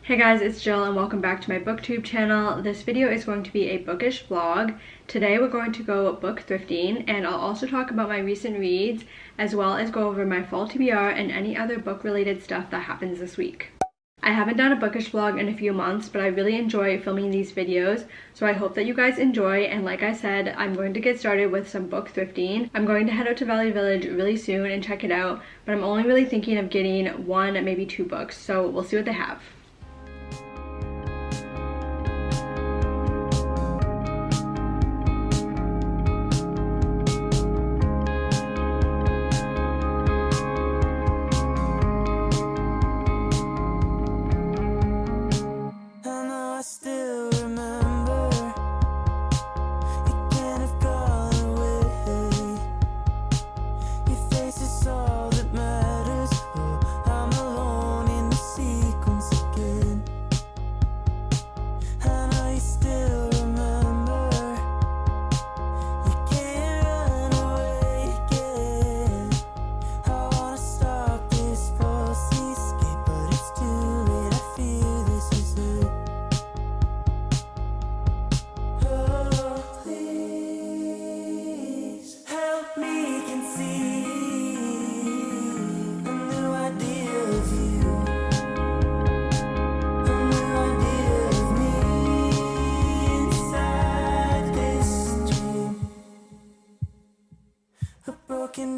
Hey guys, it's Jill and welcome back to my booktube channel. This video is going to be a bookish vlog. Today we're going to go book thrifting and I'll also talk about my recent reads as well as go over my fall TBR and any other book related stuff that happens this week. I haven't done a bookish vlog in a few months, but I really enjoy filming these videos, so I hope that you guys enjoy. And like I said, I'm going to get started with some book thrifting. I'm going to head out to Value Village really soon and check it out, but I'm only really thinking of getting one, maybe two books, so we'll see what they have.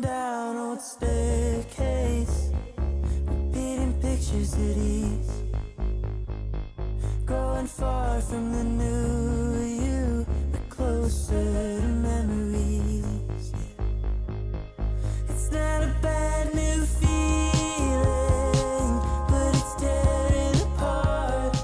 Down old staircase, repeating pictures at ease, growing far from the new you, but closer to memories. It's not a bad new feeling, but it's tearing apart.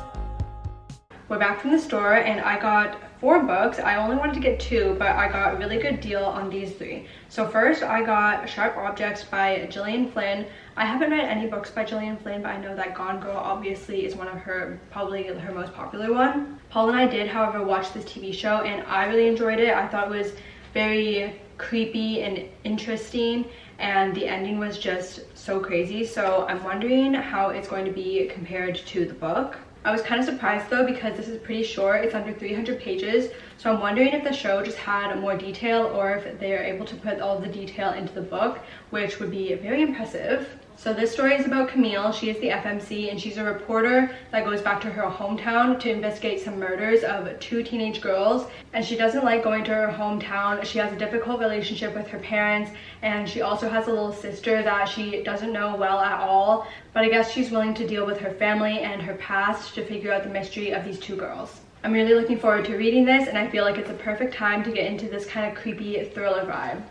We're back from the store and I got 4 books. I only wanted to get 2, but I got a really good deal on these 3. So first I got Sharp Objects by Gillian Flynn. I haven't read any books by Gillian Flynn, but I know that Gone Girl obviously is one of her, probably her most popular one. Paul and I did, however, watch this TV show and I really enjoyed it. I thought it was very creepy and interesting and the ending was just so crazy. So I'm wondering how it's going to be compared to the book. I was kind of surprised though because this is pretty short. It's under 300 pages. So I'm wondering if the show just had more detail or if they are able to put all the detail into the book, which would be very impressive. So this story is about Camille. She is the FMC and she's a reporter that goes back to her hometown to investigate some murders of 2 teenage girls. And she doesn't like going to her hometown. She has a difficult relationship with her parents and she also has a little sister that she doesn't know well at all. But I guess she's willing to deal with her family and her past to figure out the mystery of these 2 girls. I'm really looking forward to reading this and I feel like it's a perfect time to get into this kind of creepy thriller vibe.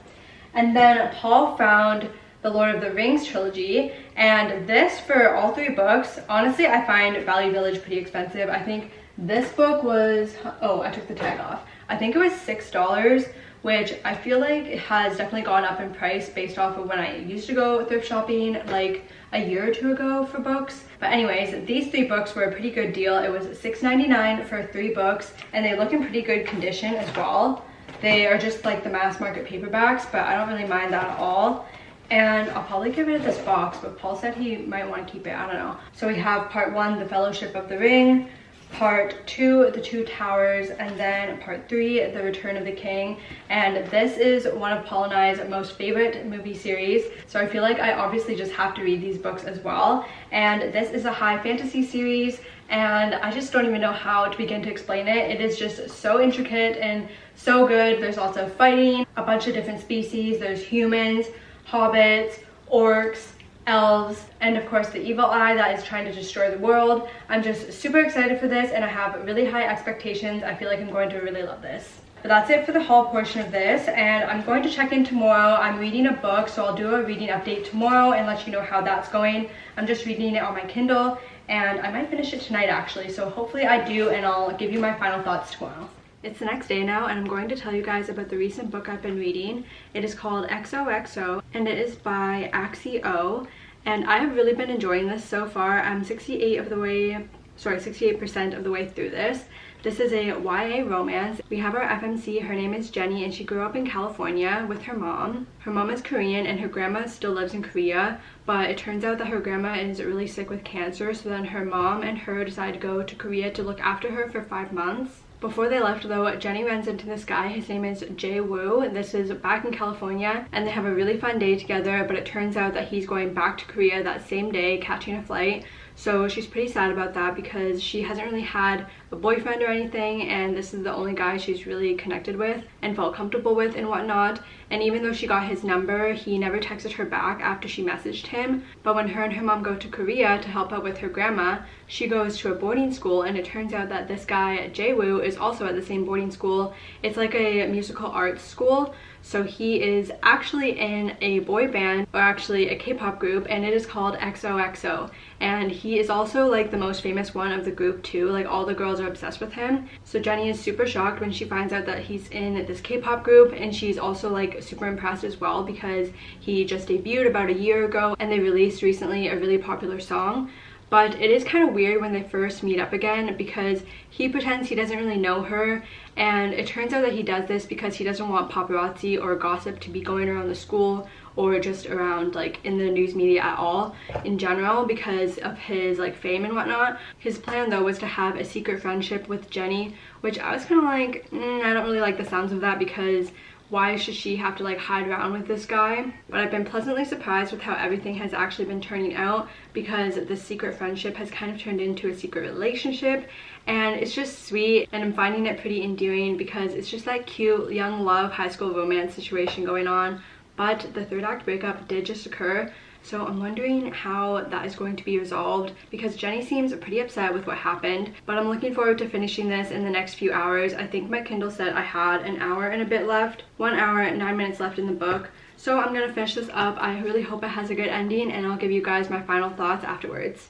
And then Paul found the Lord of the Rings trilogy, and this for all 3 books. Honestly, I find Value Village pretty expensive. I think this book was, oh, I took the tag off. I think it was $6, which I feel like it has definitely gone up in price based off of when I used to go thrift shopping like a year or 2 ago for books. But anyways, these 3 books were a pretty good deal. It was $6.99 for 3 books and they look in pretty good condition as well. They are just like the mass market paperbacks, but I don't really mind that at all. And I'll probably get rid of this box, but Paul said he might want to keep it, I don't know. So we have part 1, The Fellowship of the Ring, part 2, The Two Towers, and then part 3, The Return of the King. And this is one of Paul and I's most favorite movie series, so I feel like I obviously just have to read these books as well. And this is a high fantasy series and I just don't even know how to begin to explain it. It is just so intricate and so good. There's lots of fighting, a bunch of different species. There's humans, hobbits, orcs, elves, and of course the evil eye that is trying to destroy the world. I'm just super excited for this and I have really high expectations. I feel like I'm going to really love this. But that's it for the haul portion of this, and I'm going to check in tomorrow. I'm reading a book, so I'll do a reading update tomorrow and let you know how that's going. I'm just reading it on my Kindle and I might finish it tonight actually, so hopefully I do and I'll give you my final thoughts tomorrow. It's the next day now and I'm going to tell you guys about the recent book I've been reading. It is called XOXO and it is by Axie Oh, and I have really been enjoying this so far. I'm 68 of the way 68% of the way through this. This is a YA romance. We have our FMC, her name is Jenny, and she grew up in California with her mom. Her mom is Korean and her grandma still lives in Korea, but it turns out that her grandma is really sick with cancer, so then her mom and her decide to go to Korea to look after her for 5 months. Before they left though, Jenny runs into this guy. His name is Jae-woo. This is back in California and they have a really fun day together, but it turns out that he's going back to Korea that same day, catching a flight. So she's pretty sad about that because she hasn't really had a boyfriend or anything, and this is the only guy she's really connected with and felt comfortable with and whatnot. And even though she got his number, he never texted her back after she messaged him. But when her and her mom go to Korea to help out with her grandma, she goes to a boarding school, and it turns out that this guy Jae-woo is also at the same boarding school. It's like a musical arts school. So he is actually in a boy band, or actually a K-pop group, and it is called XOXO. And he is also like the most famous one of the group too. Like all the girls are obsessed with him. So Jenny is super shocked when she finds out that he's in this K-pop group, and she's also like super impressed as well because he just debuted about a year ago and they released recently a really popular song. But it is kind of weird when they first meet up again because he pretends he doesn't really know her, and it turns out that he does this because he doesn't want paparazzi or gossip to be going around the school or just around like in the news media at all in general because of his like fame and whatnot. His plan though was to have a secret friendship with Jenny, which I was kind of like, I don't really like the sounds of that because why should she have to like hide around with this guy? But I've been pleasantly surprised with how everything has actually been turning out because this secret friendship has kind of turned into a secret relationship, and it's just sweet, and I'm finding it pretty endearing because it's just that cute young love high school romance situation going on. But the third act breakup did just occur, so I'm wondering how that is going to be resolved because Jenny seems pretty upset with what happened. But I'm looking forward to finishing this in the next few hours. I think my Kindle said I had an hour and a bit left, 1 hour and 9 minutes left in the book. So I'm gonna finish this up. I really hope it has a good ending, and I'll give you guys my final thoughts afterwards.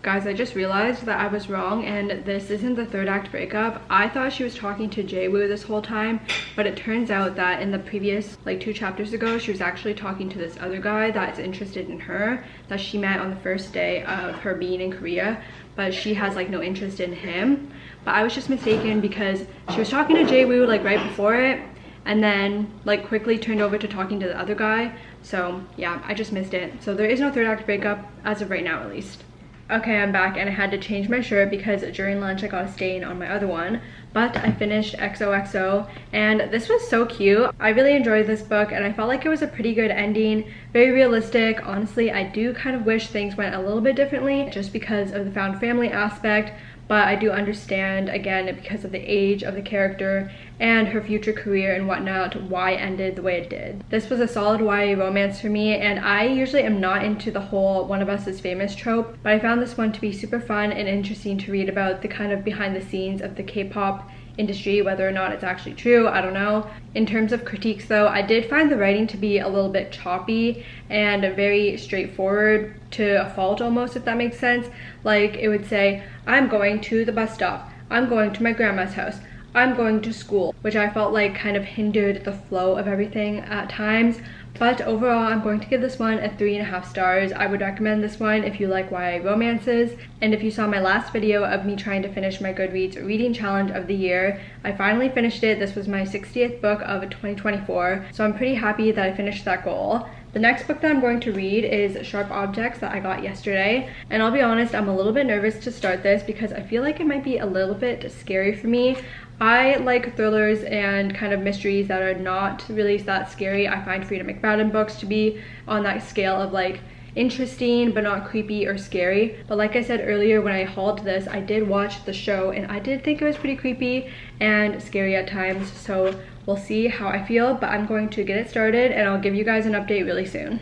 Guys, I just realized that I was wrong and this isn't the third act breakup. I thought she was talking to Jae-woo this whole time, but it turns out that in the previous like 2 chapters ago, she was actually talking to this other guy that's interested in her that she met on the first day of her being in Korea, but she has like no interest in him. But I was just mistaken because she was talking to Jae-woo like right before it, and then like quickly turned over to talking to the other guy. So yeah, I just missed it. So there is no third act breakup as of right now, at least. Okay, I'm back and I had to change my shirt because during lunch I got a stain on my other one. But I finished XOXO and this was so cute. I really enjoyed this book and I felt like it was a pretty good ending. Very realistic. Honestly, I do kind of wish things went a little bit differently just because of the found family aspect. But I do understand, again, because of the age of the character and her future career and whatnot, why it ended the way it did. This was a solid YA romance for me, and I usually am not into the whole one of us is famous trope, but I found this one to be super fun and interesting to read about the kind of behind the scenes of the K-pop industry, whether or not it's actually true, I don't know. In terms of critiques though, I did find the writing to be a little bit choppy and very straightforward to a fault almost, if that makes sense. Like it would say, I'm going to the bus stop, I'm going to my grandma's house, I'm going to school, which I felt like kind of hindered the flow of everything at times. But overall, I'm going to give this one a 3.5 stars. I would recommend this one if you like YA romances. And if you saw my last video of me trying to finish my Goodreads reading challenge of the year, I finally finished it. This was my 60th book of 2024. So I'm pretty happy that I finished that goal. The next book that I'm going to read is Sharp Objects that I got yesterday. And I'll be honest, I'm a little bit nervous to start this because I feel like it might be a little bit scary for me. I like thrillers and kind of mysteries that are not really that scary. I find Freida McFadden books to be on that scale of like interesting but not creepy or scary. But like I said earlier, when I hauled this, I did watch the show and I did think it was pretty creepy and scary at times. So we'll see how I feel, but I'm going to get it started and I'll give you guys an update really soon.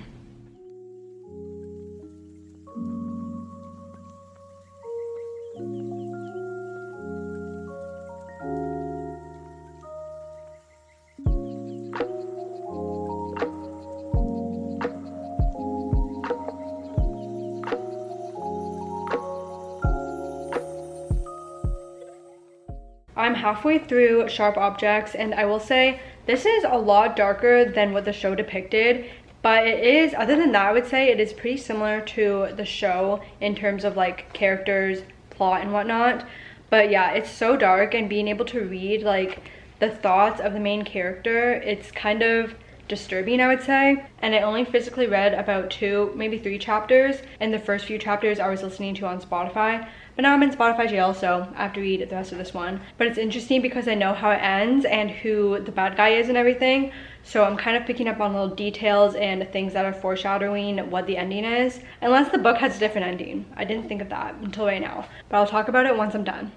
I'm halfway through Sharp Objects and I will say this is a lot darker than what the show depicted, but it is, other than that, I would say it is pretty similar to the show in terms of like characters, plot and whatnot. But yeah, it's so dark, and being able to read like the thoughts of the main character, it's kind of disturbing, I would say. And I only physically read about 2, maybe 3 chapters, and the first few chapters I was listening to on Spotify. But now I'm in Spotify jail, so I have to read the rest of this one. But it's interesting because I know how it ends and who the bad guy is and everything. So I'm kind of picking up on little details and things that are foreshadowing what the ending is. Unless the book has a different ending. I didn't think of that until right now. But I'll talk about it once I'm done.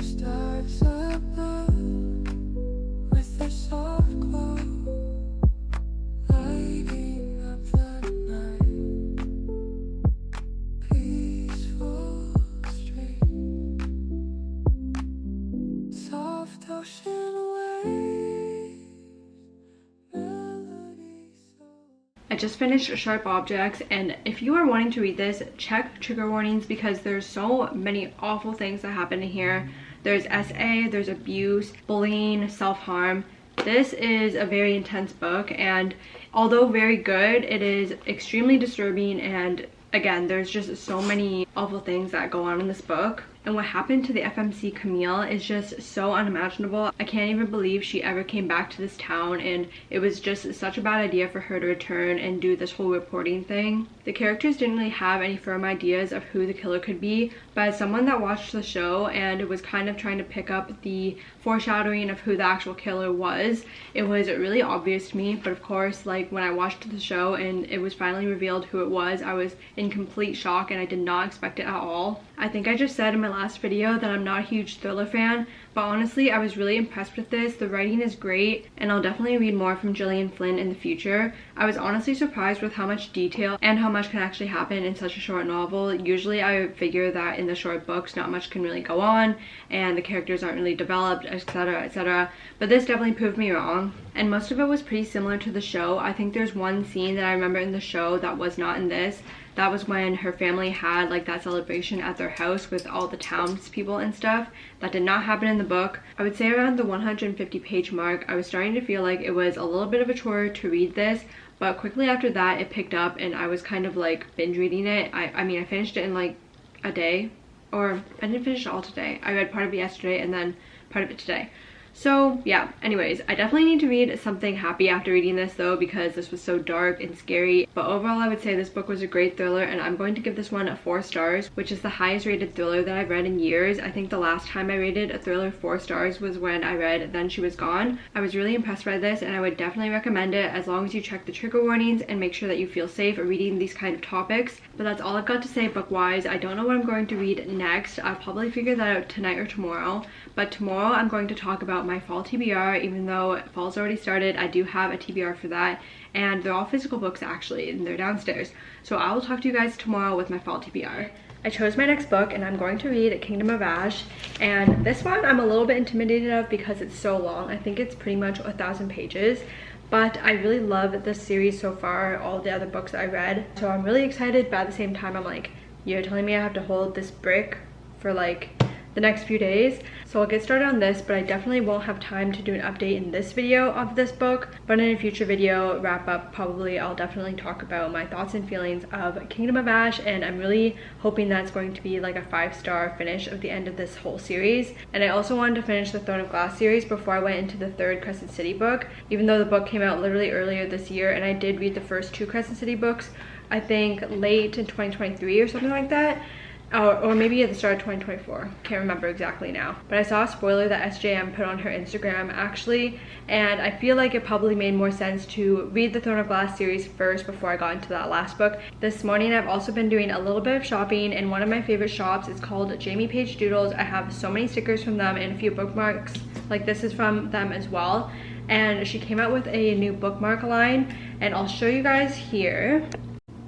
Stars are blue with a soft glow, lighting up the night. Peaceful stream, soft ocean waves, melody so. I just finished Sharp Objects, and if you are wanting to read this, check trigger warnings because there's so many awful things that happen in here. There's SA, there's abuse, bullying, self-harm. This is a very intense book, and although very good, it is extremely disturbing, and again, there's just so many awful things that go on in this book. And what happened to the FMC Camille is just so unimaginable. I can't even believe she ever came back to this town, and it was just such a bad idea for her to return and do this whole reporting thing. The characters didn't really have any firm ideas of who the killer could be, but as someone that watched the show and was kind of trying to pick up the foreshadowing of who the actual killer was, it was really obvious to me. But of course, like when I watched the show and it was finally revealed who it was, I was in complete shock and I did not expect it at all. I think I just said in my last video that I'm not a huge thriller fan, but honestly, I was really impressed with this. The writing is great, and I'll definitely read more from Gillian Flynn in the future. I was honestly surprised with how much detail and how much can actually happen in such a short novel. Usually I figure that in the short books, not much can really go on, and the characters aren't really developed, etc, etc. But this definitely proved me wrong. And most of it was pretty similar to the show. I think there's one scene that I remember in the show that was not in this. That was when her family had like that celebration at their house with all the townspeople and stuff. That did not happen in the book. I would say around the 150 page mark, I was starting to feel like it was a little bit of a chore to read this, but quickly after that it picked up and I was kind of like binge reading it. I mean, I finished it in like a day, or I didn't finish it all today. I read part of it yesterday and then part of it today. So yeah, anyways, I definitely need to read something happy after reading this though, because this was so dark and scary. But overall, I would say this book was a great thriller, and I'm going to give this one 4 stars, which is the highest rated thriller that I've read in years. I think the last time I rated a thriller 4 stars was when I read Then She Was Gone. I was really impressed by this, and I would definitely recommend it as long as you check the trigger warnings and make sure that you feel safe reading these kind of topics. But that's all I've got to say book-wise. I don't know what I'm going to read next. I'll probably figure that out tonight or tomorrow. But tomorrow I'm going to talk about my fall TBR. Even though fall's already started, I do have a TBR for that, and they're all physical books actually, and they're downstairs. So I will talk to you guys tomorrow with my fall TBR. I chose my next book and I'm going to read Kingdom of Ash, and this one I'm a little bit intimidated of because it's so long. I think it's pretty much 1,000 pages, but I really love this series so far, all the other books I read. So I'm really excited, but at the same time I'm like, you're telling me I have to hold this brick for like the next few days. So I'll get started on this, but I definitely won't have time to do an update in this video of this book. But in a future video wrap up, probably I'll definitely talk about my thoughts and feelings of Kingdom of Ash, and I'm really hoping that's going to be like a 5-star finish of the end of this whole series. And I also wanted to finish the Throne of Glass series before I went into the 3rd Crescent City book, even though the book came out literally earlier this year, and I did read the first 2 Crescent City books, I think late in 2023 or something like that. or maybe at the start of 2024, can't remember exactly now. But I saw a spoiler that SJM put on her Instagram actually, and I feel like it probably made more sense to read the Throne of Glass series first before I got into that last book. This morning I've also been doing a little bit of shopping in one of my favorite shops. It's called Jamie Page Doodles. I have so many stickers from them and a few bookmarks, like this is from them as well. And she came out with a new bookmark line, and I'll show you guys here.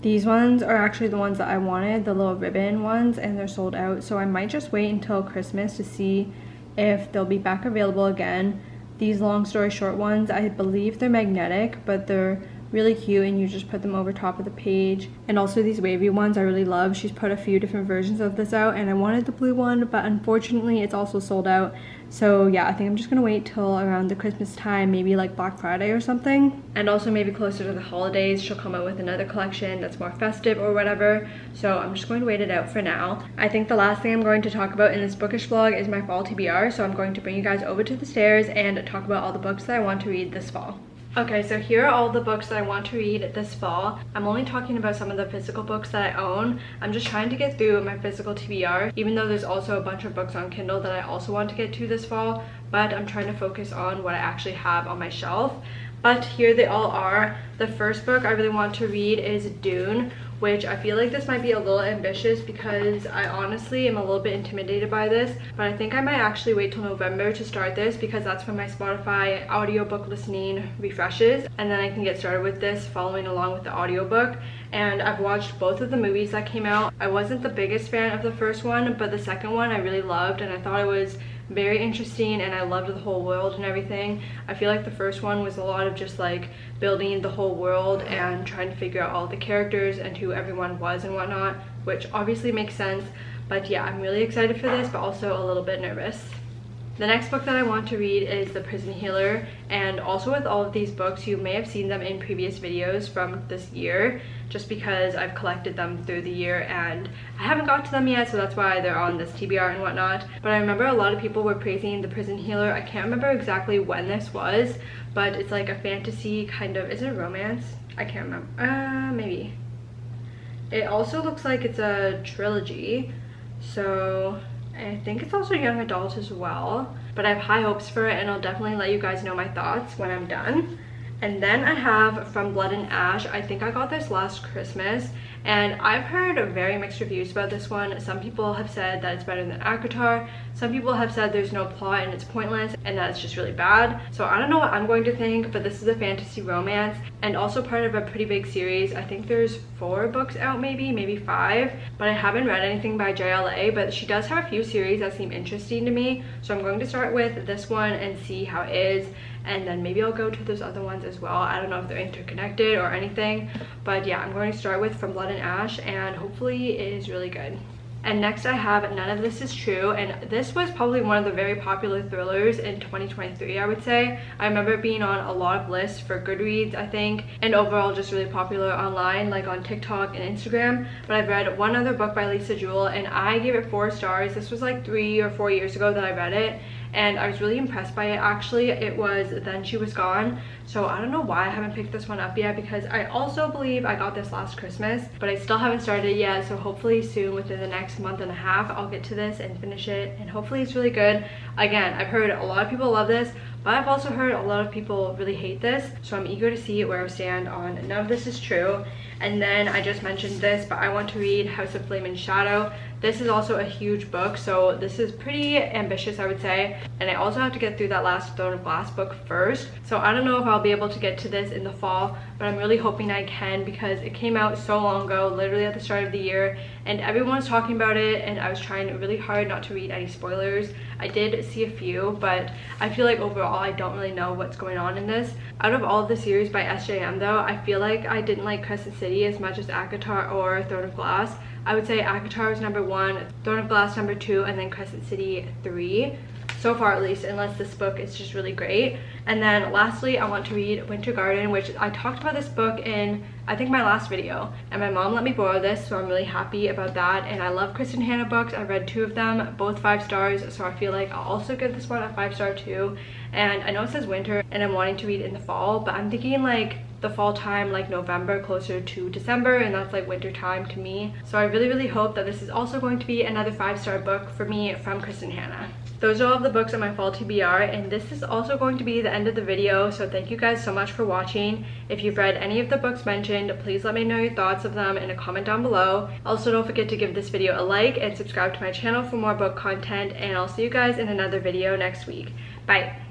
These ones are actually the ones that I wanted, the little ribbon ones, and they're sold out. So I might just wait until Christmas to see if they'll be back available again. These long story short ones, I believe they're magnetic, but they're really cute and you just put them over top of the page. And also these wavy ones I really love. She's put a few different versions of this out, and I wanted the blue one, but unfortunately it's also sold out. So yeah, I think I'm just gonna wait till around the Christmas time, maybe like Black Friday or something. And also maybe closer to the holidays, she'll come out with another collection that's more festive or whatever. So I'm just going to wait it out for now. I think the last thing I'm going to talk about in this bookish vlog is my fall TBR. So I'm going to bring you guys over to the stairs and talk about all the books that I want to read this fall. Okay, so here are all the books that I want to read this fall. I'm only talking about some of the physical books that I own. I'm just trying to get through my physical TBR, even though there's also a bunch of books on Kindle that I also want to get to this fall, but I'm trying to focus on what I actually have on my shelf. But here they all are. The first book I really want to read is Dune, which I feel like this might be a little ambitious because I honestly am a little bit intimidated by this, but I think I might actually wait till November to start this because that's when my Spotify audiobook listening refreshes, and then I can get started with this following along with the audiobook. And I've watched both of the movies that came out. I wasn't the biggest fan of the first one, but the second one I really loved, and I thought it was very interesting, and I loved the whole world and everything. I feel like the first one was a lot of just like building the whole world and trying to figure out all the characters and who everyone was and whatnot, which obviously makes sense. But yeah, I'm really excited for this, but also a little bit nervous. The next book that I want to read is The Prison Healer, and also with all of these books, you may have seen them in previous videos from this year, just because I've collected them through the year and I haven't got to them yet, so that's why they're on this TBR and whatnot. But I remember a lot of people were praising The Prison Healer. I can't remember exactly when this was, but it's like a fantasy kind of, is it romance? I can't remember, maybe. It also looks like it's a trilogy, so I think it's also young adult as well, but I have high hopes for it, and I'll definitely let you guys know my thoughts when I'm done. And then I have From Blood and Ash. I think I got this last Christmas, and I've heard very mixed reviews about this one. Some people have said that it's better than Akatar. Some people have said there's no plot and it's pointless and that it's just really bad. So I don't know what I'm going to think, but this is a fantasy romance and also part of a pretty big series. I think there's 4 books out, maybe 5, but I haven't read anything by JLA, but she does have a few series that seem interesting to me. So I'm going to start with this one and see how it is, and then maybe I'll go to those other ones as well. I don't know if they're interconnected or anything, but yeah, I'm going to start with From Blood and Ash, and hopefully it is really good. And next I have None of This Is True, and this was probably one of the very popular thrillers in 2023, I would say. I remember it being on a lot of lists for Goodreads, I think, and overall just really popular online, like on TikTok and Instagram. But I've read one other book by Lisa Jewell, and I gave it 4 stars. This was like 3 or 4 years ago that I read it, and I was really impressed by it. Actually, it was Then She Was Gone. So I don't know why I haven't picked this one up yet, because I also believe I got this last Christmas, but I still haven't started it yet. So hopefully soon, within the next month and a half, I'll get to this and finish it, and hopefully it's really good. Again, I've heard a lot of people love this, but I've also heard a lot of people really hate this, so I'm eager to see where I stand on None of This Is True. And then I just mentioned this, but I want to read House of Flame and Shadow. This is also a huge book, so this is pretty ambitious, I would say. And I also have to get through that last Throne of Glass book first. So I don't know if I'll be able to get to this in the fall, but I'm really hoping I can, because it came out so long ago, literally at the start of the year, and everyone was talking about it, and I was trying really hard not to read any spoilers. I did see a few, but I feel like overall I don't really know what's going on in this. Out of all of the series by SJM though, I feel like I didn't like Crescent City as much as ACOTAR or Throne of Glass. I would say ACOTAR was number 1, Throne of Glass number 2, and then Crescent City 3. So far at least, unless this book is just really great. And then lastly, I want to read Winter Garden, which I talked about this book in, I think, my last video. And my mom let me borrow this, so I'm really happy about that. And I love Kristen Hanna books. I read 2 of them, both 5 stars, so I feel like I'll also give this one a 5 star too. And I know it says winter, and I'm wanting to read in the fall, but I'm thinking like the fall time, like November, closer to December, and that's like winter time to me. So I really hope that this is also going to be another 5-star book for me from Kristen Hanna. Those are all of the books on my fall TBR, and this is also going to be the end of the video, so thank you guys so much for watching. If you've read any of the books mentioned, please let me know your thoughts of them in a comment down below. Also, don't forget to give this video a like and subscribe to my channel for more book content, and I'll see you guys in another video next week. Bye!